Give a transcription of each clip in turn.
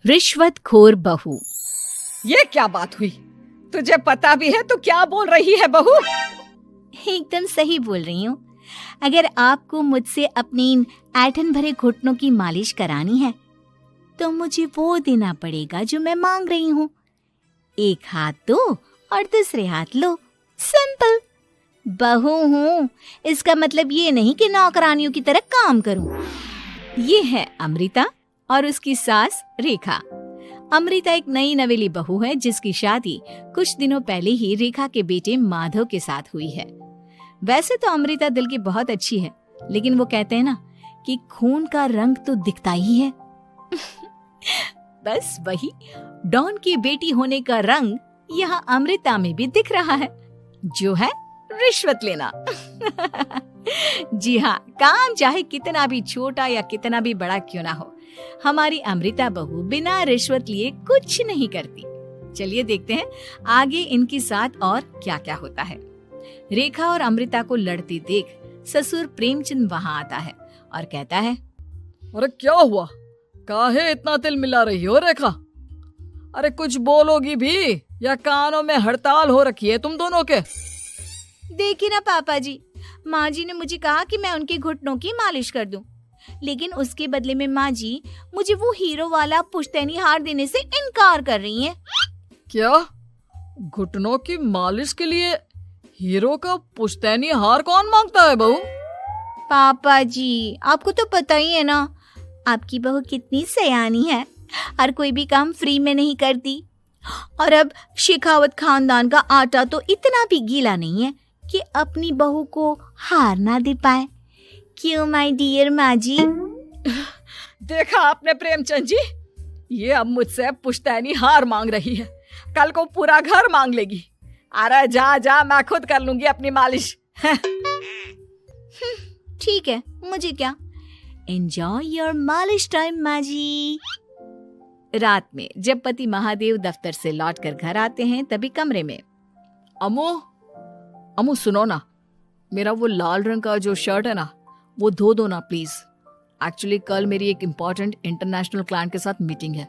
रिश्वतखोर बहू। ये क्या बात हुई? तुझे पता भी है तो क्या बोल रही है बहू? एकदम सही बोल रही हूँ। अगर आपको मुझसे अपनी इन ऐंठन भरे घुटनों की मालिश करानी है तो मुझे वो देना पड़ेगा जो मैं मांग रही हूँ। एक हाथ दो और दूसरे हाथ लो, सिंपल। बहू हूँ, इसका मतलब ये नहीं कि नौकरानियों की तरह काम करूँ। ये है अमृता और उसकी सास रेखा। अमृता एक नई नवेली बहू है जिसकी शादी कुछ दिनों पहले ही रेखा के बेटे माधव के साथ हुई है। वैसे तो अमृता दिल की बहुत अच्छी है, लेकिन वो कहते हैं ना कि खून का रंग तो दिखता ही है। बस वही डॉन की बेटी होने का रंग यहाँ अमृता में भी दिख रहा है, जो है रिश्वत लेना। जी हाँ, काम चाहे कितना भी छोटा या कितना भी बड़ा क्यों ना हो, हमारी अमृता बहू बिना रिश्वत लिए कुछ नहीं करती। चलिए देखते हैं आगे इनके साथ और क्या क्या होता है। रेखा और अमृता को लड़ते देख ससुर प्रेमचंद वहाँ आता है और कहता है, अरे क्या हुआ? काहे इतना तिल मिला रही हो रेखा? अरे कुछ बोलोगी भी या कानों में हड़ताल हो रखी है तुम दोनों के? देखिए ना पापा जी, माँ जी ने मुझे कहा कि मैं उनके घुटनों की मालिश कर दूं, लेकिन उसके बदले में माँ जी मुझे वो हीरो वाला पुश्तैनी हार देने से इनकार कर रही हैं। क्या? घुटनों की मालिश के लिए हीरो का पुश्तैनी हार कौन मांगता है बहू? पापा जी, आपको तो पता ही है ना, आपकी बहू कितनी सयानी है, हर कोई भी काम फ्री में नहीं करती। और अब शेखावत खानदान का आटा तो इतना भी गीला नहीं है कि अपनी बहू को हार ना दे पाए। क्यों माय डियर माँ जी? देखा आपने प्रेमचंद जी, ये अब मुझसे पुश्तैनी हार मांग रही है, कल को पूरा घर मांग लेगी। अरे जा जा, मैं खुद कर लूंगी अपनी मालिश। ठीक है, मुझे क्या। एंजॉय योर मालिश टाइम माँ जी। रात में जब पति महादेव दफ्तर से लौटकर घर आते हैं तभी कमरे में, अमू सुनो ना, मेरा वो लाल रंग का जो शर्ट है ना वो धो दो ना प्लीज। एक्चुअली कल मेरी एक इम्पोर्टेंट इंटरनेशनल क्लाइंट के साथ मीटिंग है,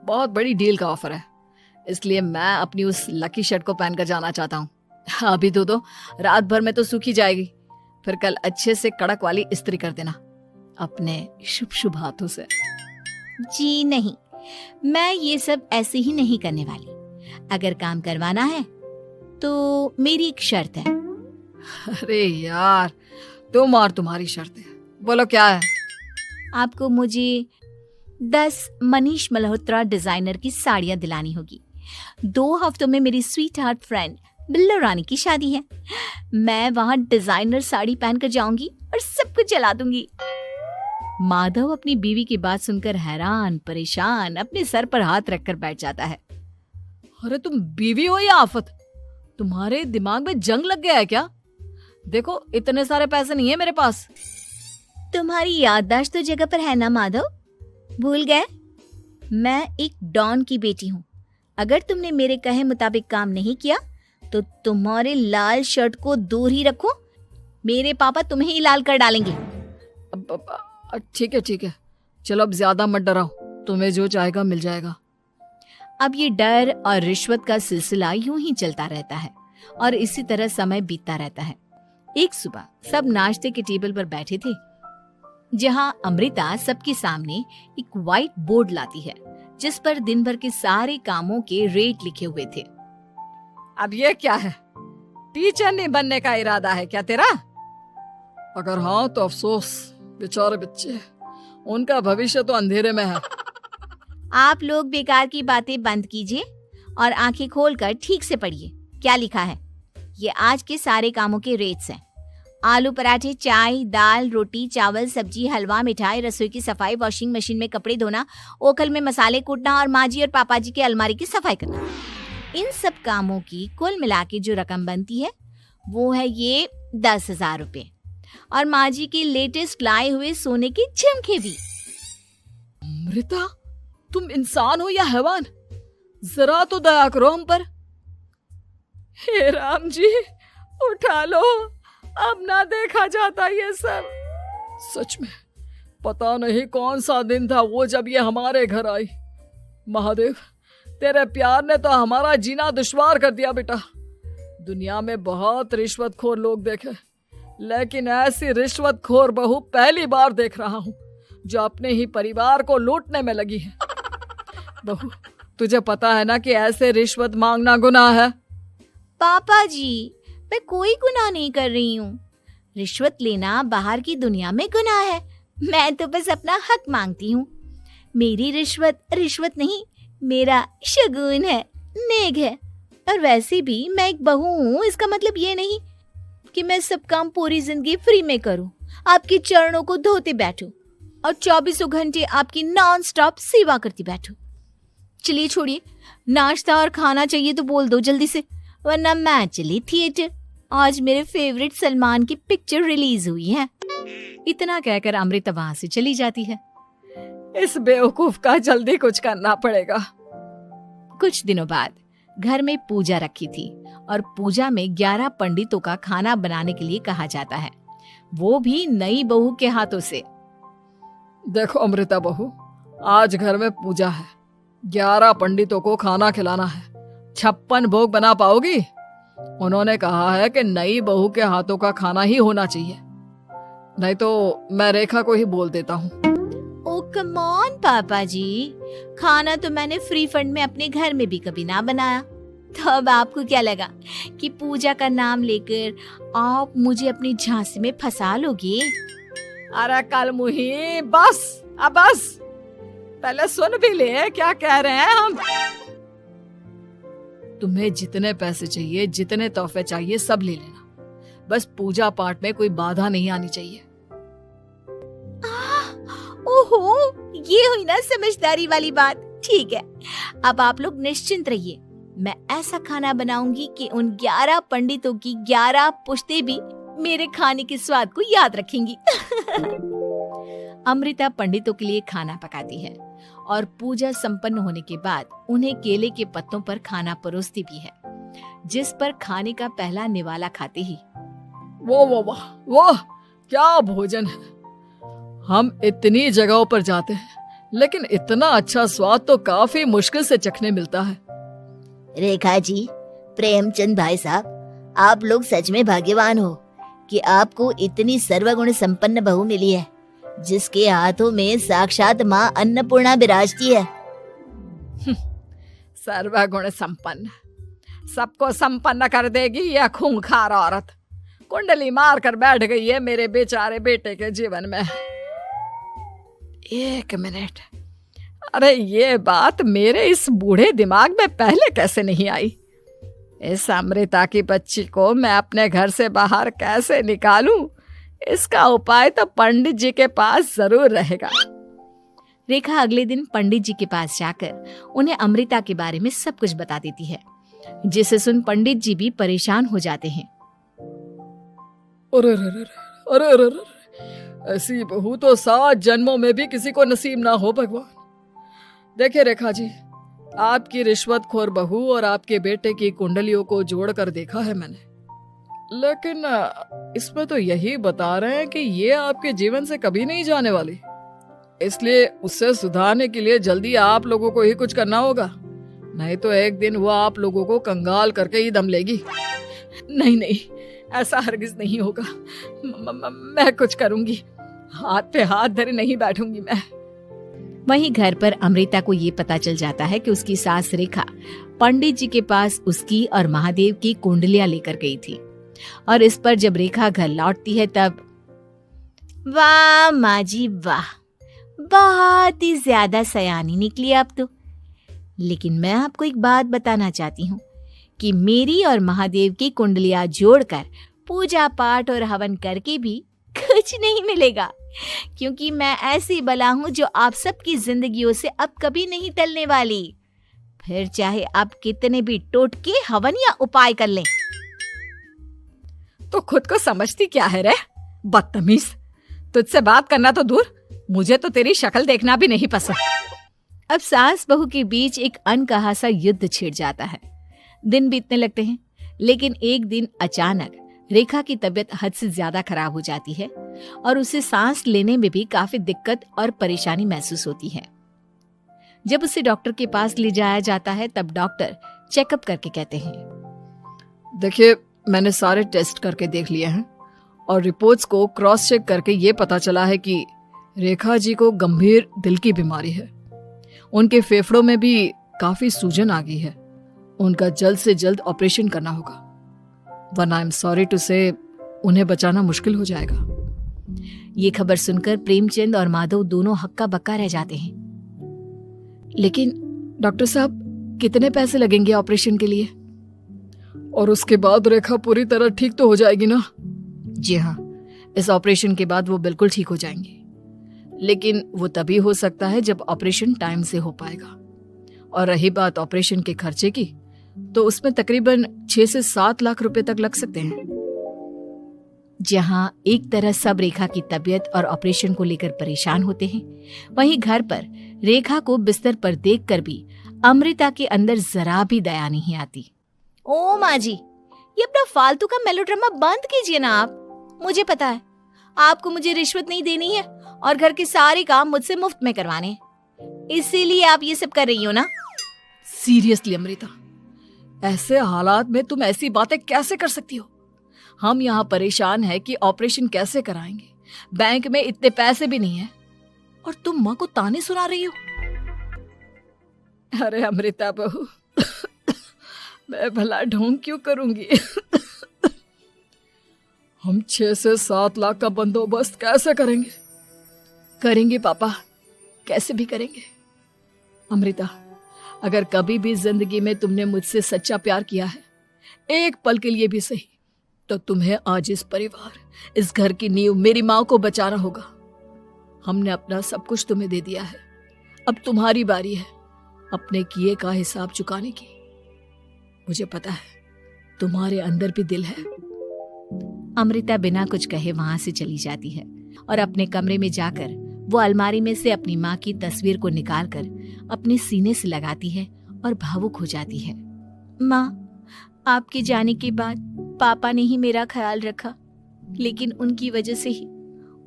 बहुत बड़ी डील का ऑफर है, इसलिए मैं अपनी उस लकी शर्ट को पहनकर जाना चाहता हूँ। अभी धो दो, रात भर में तो सूखी जाएगी, फिर कल अच्छे से कड़क वाली इस्त्री कर देना अपने शुभ शुभ हाथों से। जी नहीं, मैं ये सब ऐसे ही नहीं करने वाली। अगर काम करवाना है तो मेरी एक शर्त है। अरे यार, तुम और तुम्हारी शर्तें, बोलो क्या है? आपको मुझे 10 मनीष मल्होत्रा डिजाइनर की साड़ियां दिलानी होगी। 2 हफ्तों में मेरी स्वीट हार्ट फ्रेंड बिल्लो रानी की शादी है। मैं वहां डिजाइनर साड़ी पहनकर जाऊंगी और सब कुछ जला दूंगी। माधव अपनी बीवी की बात सुनकर हैरान परेशान अपने सर पर हाथ रखकर बैठ जाता है। अरे तुम बीवी हो या आफत? तुम्हारे दिमाग में जंग लग गया है क्या? देखो इतने सारे पैसे नहीं है मेरे पास। तुम्हारी याददाश्त तो जगह पर है ना माधव, भूल गए? मैं एक डॉन की बेटी हूँ। अगर तुमने मेरे कहे मुताबिक काम नहीं किया तो तुम्हारे लाल शर्ट को दूर ही रखो, मेरे पापा तुम्हें ही लाल कर डालेंगे। ठीक है, चलो अब ज्यादा मत डराओ, तुम्हें जो चाहेगा मिल जाएगा। अब ये डर और रिश्वत का सिलसिला यूं ही चलता रहता है और इसी तरह समय बीतता रहता है। एक सुबह सब नाश्ते के टेबल पर बैठे थे, जहां अमृता सबके सामने एक व्हाइट बोर्ड लाती है जिस पर दिन भर के सारे कामों के रेट लिखे हुए थे। अब ये क्या है? टीचर नहीं बनने का इरादा है क्या तेरा? अगर हाँ तो अफसोस, बेचारे बच्चे, उनका भविष्य तो अंधेरे में है। आप लोग बेकार की बातें बंद कीजिए और आंखें खोलकर ठीक से पढ़िए क्या लिखा है। ये आज के सारे कामों के रेट्स हैं। आलू पराठे, चाय, दाल, रोटी, चावल, सब्जी, हलवा, मिठाई, रसोई की सफाई, वॉशिंग मशीन में कपड़े धोना, ओखल में मसाले कूटना और माँ जी और पापा जी के अलमारी की सफाई करना। इन सब कामों की कुल मिला के जो रकम बनती है वो है ये 10,000 रुपए और माँ जी के लेटेस्ट लाए हुए सोने के झुमके भी। अमृता, तुम इंसान हो या हैवान? जरा तो दया करो हम पर। हे राम जी, उठा लो, अब ना देखा जाता ये सब। सच में पता नहीं कौन सा दिन था वो जब ये हमारे घर आई। महादेव, तेरे प्यार ने तो हमारा जीना दुश्वार कर दिया बेटा। दुनिया में बहुत रिश्वतखोर लोग देखे, लेकिन ऐसी रिश्वतखोर बहू पहली बार देख रहा हूँ जो अपने ही परिवार को लूटने में लगी है। बहू, तुझे पता है ना कि ऐसे रिश्वत मांगना गुनाह है। पापा जी, मैं कोई गुनाह नहीं कर रही हूँ। रिश्वत लेना बाहर की दुनिया में गुनाह है। मैं तो बस अपना हक मांगती हूँ। मेरी रिश्वत रिश्वत नहीं, मेरा शगुन है, नेग है। और वैसे भी मैं एक बहू हूँ, इसका मतलब ये नहीं कि मैं सब काम पूरी जिंदगी फ्री में करूँ, आपके चरणों को धोते बैठूं और 24 घंटे आपकी नॉन स्टॉप सेवा करती बैठूं। चलिए छोड़िए, नाश्ता और खाना चाहिए तो बोल दो जल्दी से, वरना मैं चली थिएटर। आज मेरे फेवरेट सलमान की पिक्चर रिलीज हुई है। इतना कहकर अमृता वहां से चली जाती है। इस बेवकूफ का जल्दी कुछ करना पड़ेगा। कुछ दिनों बाद घर में पूजा रखी थी और पूजा में 11 पंडितों का खाना बनाने के लिए कहा जाता है, वो भी नई बहू के हाथों से। देखो अमृता बहू, आज घर में पूजा है, 11 पंडितों को खाना खिलाना है। 56 भोग बना पाओगी? उन्होंने कहा है कि नई बहू के हाथों का खाना ही होना चाहिए, नहीं तो मैं रेखा को ही बोल देता हूँ। ओ कम ऑन पापा जी, खाना तो मैंने फ्री फंड में अपने घर में भी कभी ना बनाया, तो अब आपको क्या लगा कि पूजा का नाम लेकर आप मुझे अपनी झांसी में फंसा लोगे? अरे कल मुही, बस अब बस, पहले सुन भी ले क्या कह रहे हैं हम। तुम्हें जितने पैसे चाहिए, जितने तोहफे चाहिए, सब ले लेना, बस पूजा पाठ में कोई बाधा नहीं आनी चाहिए। ओहो, ये हुई ना समझदारी वाली बात। ठीक है, अब आप लोग निश्चिंत रहिए, मैं ऐसा खाना बनाऊंगी कि उन 11 पंडितों की 11 पुश्तें भी मेरे खाने के स्वाद को याद रखेंगी। अमृता पंडितों के लिए खाना पकाती है और पूजा संपन्न होने के बाद उन्हें केले के पत्तों पर खाना परोसती भी है, जिस पर खाने का पहला निवाला खाते ही वो क्या भोजन है। हम इतनी जगहों पर जाते हैं, लेकिन इतना अच्छा स्वाद तो काफी मुश्किल से चखने मिलता है। रेखा जी, प्रेमचंद भाई साहब, आप लोग सच में भाग्यवान हो कि आपको इतनी सर्वगुण संपन्न बहू मिली है, जिसके हाथों में साक्षात माँ अन्नपूर्णा विराजती है। सर्वगुण संपन्न, सबको संपन्न कर देगी यह खूंखार औरत। कुंडली मार कर बैठ गई है मेरे बेचारे बेटे के जीवन में। एक मिनट, अरे ये बात मेरे इस बूढ़े दिमाग में पहले कैसे नहीं आई? इस अमृता की बच्ची को मैं अपने घर से बाहर कैसे निकालूं? इसका उपाय तो पंडित जी के पास जरूर रहेगा। रेखा अगले दिन पंडित जी के पास जाकर उन्हें अमृता के बारे में सब कुछ बता देती है, जिसे सुन पंडित जी भी परेशान हो जाते हैं। अरे, ऐसी बहू तो 7 जन्मों में भी किसी को नसीब ना हो भगवान। देखिए रेखा जी, आपकी रिश्वतखोर बहू और आपके बेटे की कुंडलियों को जोड़कर देखा है मैंने, लेकिन इसमें तो यही बता रहे हैं कि ये आपके जीवन से कभी नहीं जाने वाली। इसलिए उससे सुधारने के लिए जल्दी आप लोगों को ही कुछ करना होगा, नहीं तो एक दिन वो आप लोगों को कंगाल करके ही दम लेगी। नहीं, ऐसा हरगिज नहीं होगा। मैं कुछ करूंगी, हाथ पे हाथ धरे नहीं बैठूंगी मैं। वहीं घर पर अमृता को ये पता चल जाता है कि उसकी सास रेखा पंडित जी के पास उसकी और महादेव की कुंडलियां लेकर गई थी, और इस पर जब रेखा घर लौटती है तब वाह माँ जी वाह, बहुत ही ज्यादा सयानी निकली अब तो। लेकिन मैं आपको एक बात बताना चाहती हूँ कि मेरी और महादेव की कुंडलियां जोड़कर पूजा पाठ और हवन करके भी कुछ नहीं मिलेगा, क्योंकि मैं ऐसी बला हूं जो आप सबकी जिंदगियों से अब कभी नहीं टलने वाली, फिर चाहे आप कितने भी टोटके हवन या उपाय कर लें। तो खुद को समझती क्या है रे बदतमीज, तुझसे बात करना तो दूर, मुझे तो तेरी शक्ल देखना भी नहीं पसंद। अब सास बहू के बीच एक अनकहा सा युद्ध छिड़ जाता है। दिन बीतने लगते हैं, लेकिन एक दिन अचानक रेखा की तबीयत हद से ज्यादा खराब हो जाती है और उसे सांस लेने में भी काफी दिक्कत और परेशानी महसूस होती है। जब उसे डॉक्टर के पास ले जाया जाता है तब डॉक्टर चेकअप करके कहते हैं, देखिए, मैंने सारे टेस्ट करके देख लिए हैं और रिपोर्ट्स को क्रॉस चेक करके ये पता चला है कि रेखा जी को गंभीर दिल की बीमारी है। उनके फेफड़ों में भी काफी सूजन आ गई है। उनका जल्द से जल्द ऑपरेशन करना होगा, वरना आई एम सॉरी टू से उन्हें बचाना मुश्किल हो जाएगा। ये खबर सुनकर प्रेमचंद और माधव दोनों हक्का बक्का रह जाते हैं। लेकिन डॉक्टर साहब, कितने पैसे लगेंगे ऑपरेशन के लिए? और उसके बाद रेखा पूरी तरह ठीक तो हो जाएगी ना? जी हाँ, इस ऑपरेशन के बाद वो बिल्कुल ठीक हो जाएंगे, लेकिन वो तभी हो सकता है जब ऑपरेशन टाइम से हो पाएगा। और रही बात ऑपरेशन के खर्चे की, तो उसमें तकरीबन 6 से 7 लाख रुपए तक लग सकते हैं। जहां एक तरह सब रेखा की तबीयत और ऑपरेशन को लेकर परेशान होते हैं, वहीं घर पर रेखा को बिस्तर पर देखकर भी अमृता के अंदर जरा भी दया नहीं आती। ओ माँ जी, ये अपना फालतू का मेलोड्रामा बंद कीजिए ना आप। मुझे पता है आपको मुझे रिश्वत नहीं देनी है और घर के सारे काम मुझसे मुफ्त में करवाने हैं, इसीलिए आप ये सब कर रही हो ना। सीरियसली अमृता, ऐसे हालात में तुम ऐसी बातें कैसे कर सकती हो? हम यहाँ परेशान हैं कि ऑपरेशन कैसे कराएंगे, बैंक में इतने पैसे भी नहीं है, और तुम माँ को ताने सुना रही हो। अरे अमृता बहू, मैं भला ढोंग क्यों करूंगी? हम 6 से 7 लाख का बंदोबस्त कैसे करेंगे? करेंगे पापा, कैसे भी करेंगे। अमृता, अगर कभी भी जिंदगी में तुमने मुझसे सच्चा प्यार किया है, एक पल के लिए भी सही, तो तुम्हें आज इस परिवार, इस घर की नींव, मेरी माँ को बचाना होगा। हमने अपना सब कुछ तुम्हें दे दिया है, अब तुम्हारी बारी है अपने किए का हिसाब चुकाने की। मुझे पता है तुम्हारे अंदर भी दिल है। अमृता बिना कुछ कहे वहां से चली जाती है और अपने कमरे में जाकर वो अलमारी में से अपनी माँ की तस्वीर को निकालकर अपने सीने से लगाती है और भावुक हो जाती है। माँ, आपके जाने के बाद पापा ने ही मेरा ख्याल रखा, लेकिन उनकी वजह से ही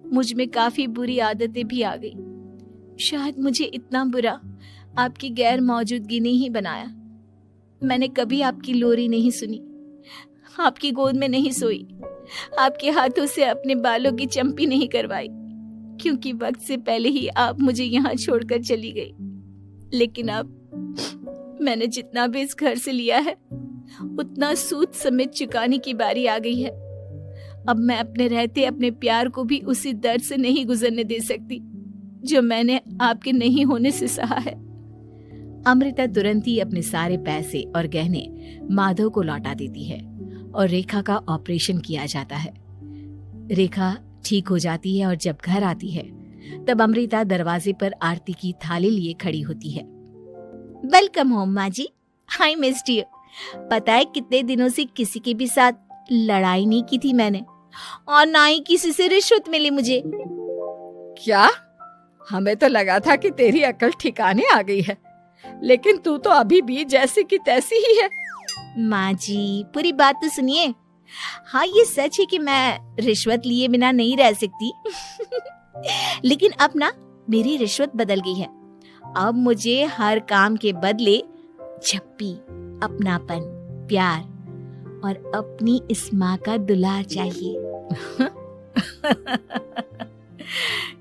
मुझ में काफी बुरी आदतें भी आ गई। शायद मुझे इतना बुरा आपकी गैर मौजूदगी ने ही बनाया। मैंने कभी आपकी लोरी नहीं सुनी, आपकी गोद में नहीं सोई, आपके हाथों से अपने बालों की चंपी नहीं करवाई, क्योंकि वक्त से पहले ही आप मुझे यहाँ छोड़कर चली गई। लेकिन अब मैंने जितना भी इस घर से लिया है, उतना सूद समेत चुकाने की बारी आ गई है। अब मैं अपने रहते अपने प्यार को भी उसी दर्द से नहीं गुजरने दे सकती जो मैंने आपके नहीं होने से सहा है। अमृता तुरंत ही अपने सारे पैसे और गहने माधव को लौटा देती है और रेखा का ऑपरेशन किया जाता है। रेखा ठीक हो जाती है और जब घर आती है तब अमृता दरवाजे पर आरती की थाली लिए खड़ी होती है। वेलकम होम माँ जी, आई मिस्ड यू। पता है कितने दिनों से किसी के भी साथ लड़ाई नहीं की थी मैंने, और ना ही किसी से रिश्वत मिली मुझे। क्या? हमें तो लगा था कि तेरी अकल ठिकाने आ गई है, लेकिन तू तो अभी भी जैसी की तैसी ही है। माँ जी, पूरी बात तो सुनिए। हाँ, ये सच है कि मैं रिश्वत लिए बिना नहीं रह सकती लेकिन अब ना मेरी रिश्वत बदल गई है। अब मुझे हर काम के बदले झप्पी, अपनापन, प्यार और अपनी इस माँ का दुलार चाहिए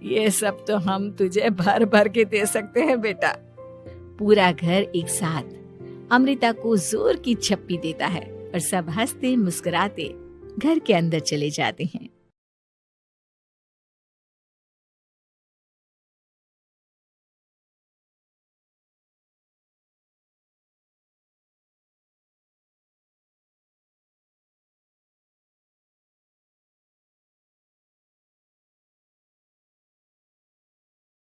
ये सब तो हम तुझे भर भर के दे सकते हैं बेटा। पूरा घर एक साथ अमृता को जोर की झप्पी देता है और सब हंसते मुस्कुराते घर के अंदर चले जाते हैं।